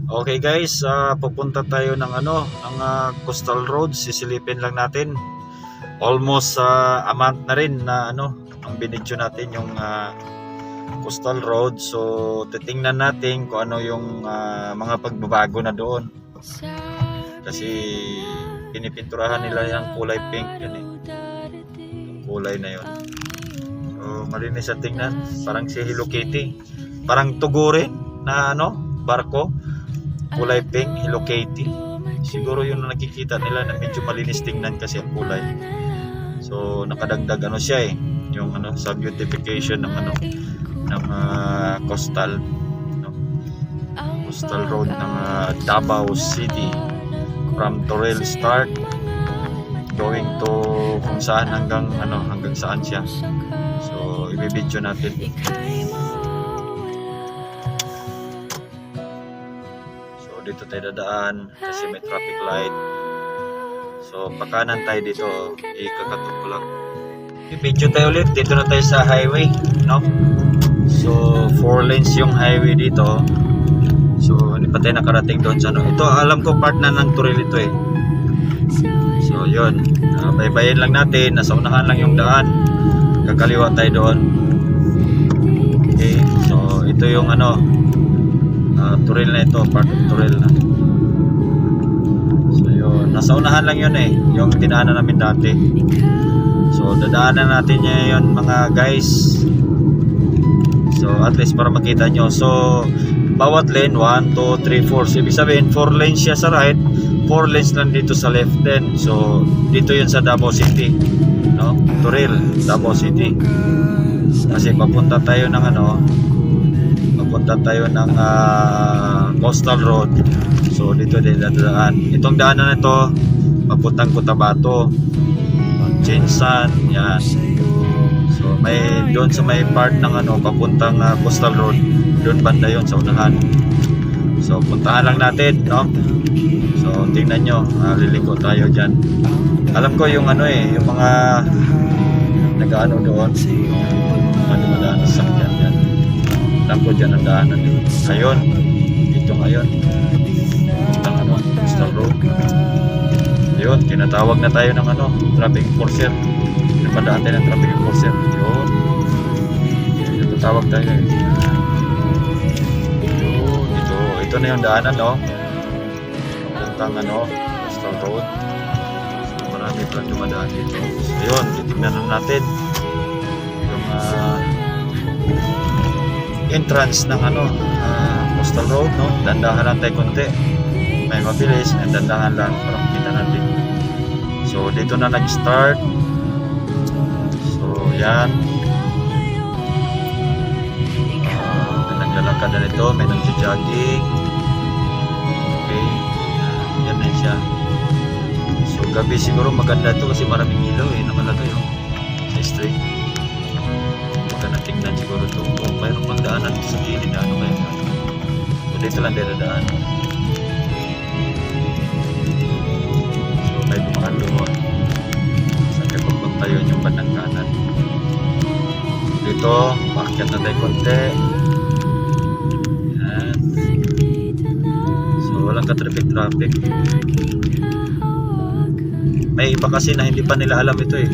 Okay guys, pupunta tayo ng Coastal Road. Sisilipin lang natin. Almost a month na rin na ang binidyo natin yung Coastal Road. So titingnan natin kung ano yung mga pagbabago na doon. Kasi pinipinturahan nila yung kulay pink yun eh. Yung kulay na yun. So malinis ang tingnan. Parang si Hello Kitty. Parang tuguri na barko. Kulay pink, Hello Kitty. Siguro yung nakikita nila na medyo malinis tingnan kasi ang kulay. So nakadagdag siya eh. Yung sa beautification ng coastal coastal road ng Davao City from Toril start going to kung saan hanggang saan siya. So i-video natin. So dito tayo dadaan kasi may traffic light. So pakanan tayo dito, ikakatok ko lang. I-video tayo ulit. Dito na tayo sa highway, So 4 lanes yung highway dito. So hindi pa tayo nakarating doon sa Ito alam ko part na ng Toril ito eh. So yun, baybayin lang natin. Nasa unahan lang yung daan. Kakaliwa tayo doon. Okay, so ito yung Toril na ito, part of Toril na. So yun, nasa unahan lang yun eh, yung dinaanan namin dati. So dadaanan natin yun mga guys. So at least para makita nyo. So bawat lane 1, 2, 3, 4. So ibig sabihin 4 lanes siya sa right, 4 lanes lang dito sa left din. So dito yun sa Davao City, Toril, Davao City. Kasi papunta tayo ng Coastal Road. So dito din dadaan. Itong daanan na ito papuntang Cotabato, Jinsan, yan. So may doon sa may part ng papuntang Coastal Road, doon banda yon sa unahan. So puntahan lang natin, So tingnan nyo, liliko tayo dyan. Alam ko yung yung mga doon, madaan sa sakyan yan. Alam ko dyan ang daanan. Ngayon, dito ngayon puntang Coastal Road. Yun, tinatawag na tayo ng traffic enforcer. Napadaan tayo ng traffic enforcer. Yun, tinatawag tayo eh. Ito na yung daanan, puntang Coastal Road. So, marami pa dumadaan dito. So yun, titignan natin yung entrance ng Coastal Road, dandahan lang tayo konti. May mabilis, may dandahan lang para makita natin. So dito na nag-start. So yan, may naglalakad na nito, may nag-jogging. Okay, yan na siya. So gabi siguro maganda ito kasi maraming ilaw nakalagay sa street. Maganda tingnan siguro ito. Mayroon pang daanan sa gilid na kaya so dito lang dadaan. So may dumaan doon. Sabi papunta yun yung bandang kanan. Dito maakyat na tayo konti. Yan. So walang ka-traffic. May iba kasi na hindi pa nila alam ito eh.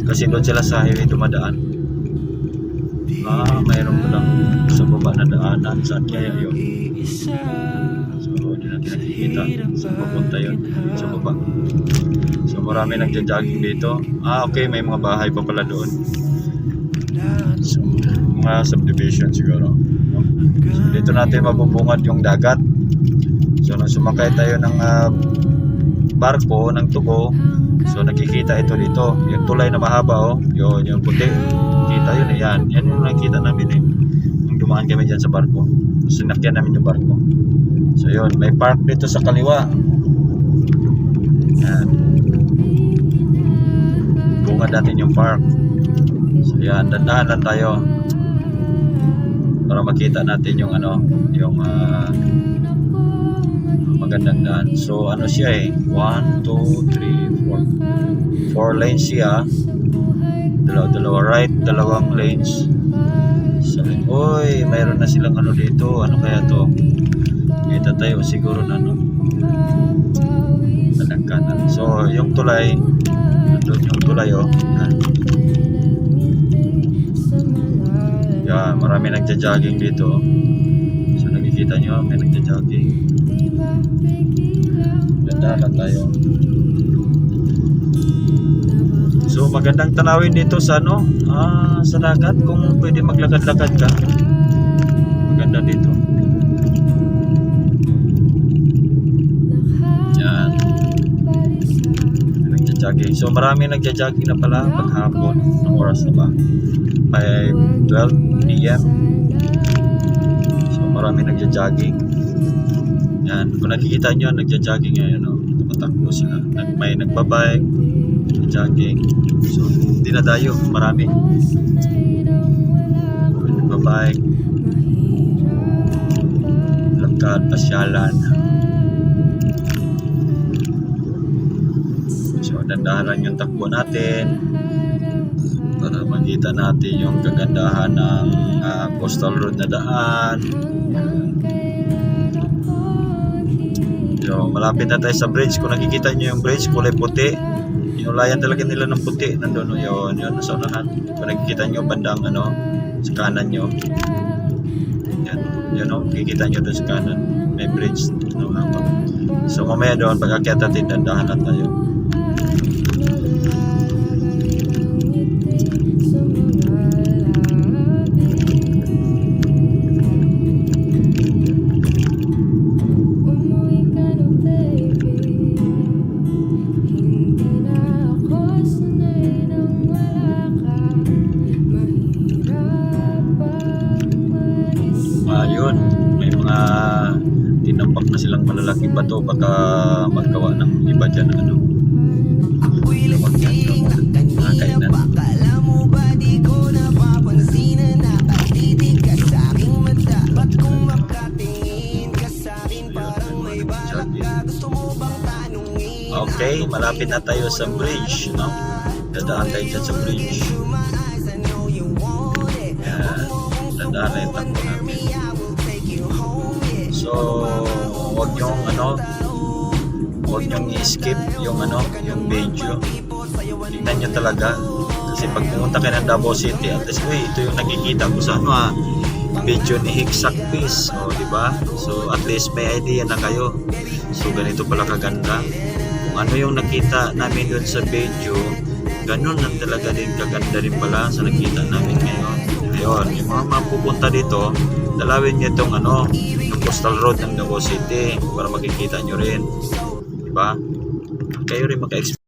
Kasi doon sila sa highway dumadaan. Mayroon ko lang sa baba na daanan. Saan kaya yun? So hindi natin nakikita. Saan papunta yun? Sa baba. So marami nagja-jogging dito. Okay, may mga bahay pa pala doon. So, mga subdivision siguro. So dito natin mabubungad yung dagat. So nung sumakay tayo ng barko, ng tugo, so nakikita ito dito. Yung tulay na mahaba yun, yung puti. Kita yun yan yung nakita namin yung dumaan kami dyan sa barko. Sinakyan namin yung barko. So yun, may park dito sa kaliwa. Yan, bungad natin yung park. So yan, dandahan lang tayo para makita natin yung yung magandang daan. So siya 1, 2, 3, 4 lanes siya. Dalawa right, dalawang lanes. So, mayroon na silang dito. Ano kaya to? Kita tayo siguro na ano, kanan. So yung tulay, nandun yung tulay oh. Yan, marami nagja-jogging dito. So nakikita nyo, may nagja-jogging. Ganda tayo. So magandang tanawin dito sa ano, sa dagat, kung pwede maglakad-lakad ka. Maganda dito. Yan. Nagja-jogging. So marami nagja-jogging na pala paghapon. Anong oras na ba? 5:12 PM. So marami nagja-jogging. Yan, kung nakikita nyo, nagja-jogging ngayon, no? Tumatakbo sila. May nagbabike, jogging. So dinadayo, marami. Nagbabike, lakad, pasyalan. So dandahan lang yung takbo natin para makita natin yung kagandahan ng coastal road na daan. So malapit na tayo sa bridge. Kung nakikita nyo yung bridge, kulay puti, yung layan talaga nila ng puti, nandun yun nasa unahan. Kung nakikita nyo bandang ano, sa kanan nyo, yan o, nakikita nyo doon sa kanan, may bridge, no, habang. So mamaya doon, pag akyat natin, dandahan na tayo. Yun, may mga tinampak na silang malalaking bato, baka magawa ng iba dyan ng ano, kainan. Okay, malapit na tayo sa bridge, no? Dadaan tayo dyan sa bridge. Yan, dadaan na yung takbo namin. So, huwag nyong i-skip yung yung video. Tingnan nyo talaga. Kasi pag pumunta kayo ng Davao City, at least, ito yung nakikita ko sa video ni Hiksak Peace. O, diba? So, at least may idea na kayo. So, ganito pala kaganda. Kung ano yung nakita namin doon sa video, ganun na talaga din kaganda rin pala sa nakita namin ngayon. Ayun, yung mga mapupunta dito, dalawin nyo itong yung coastal road ng Davao City para makikita nyo rin, diba? Kayo rin maka-experience.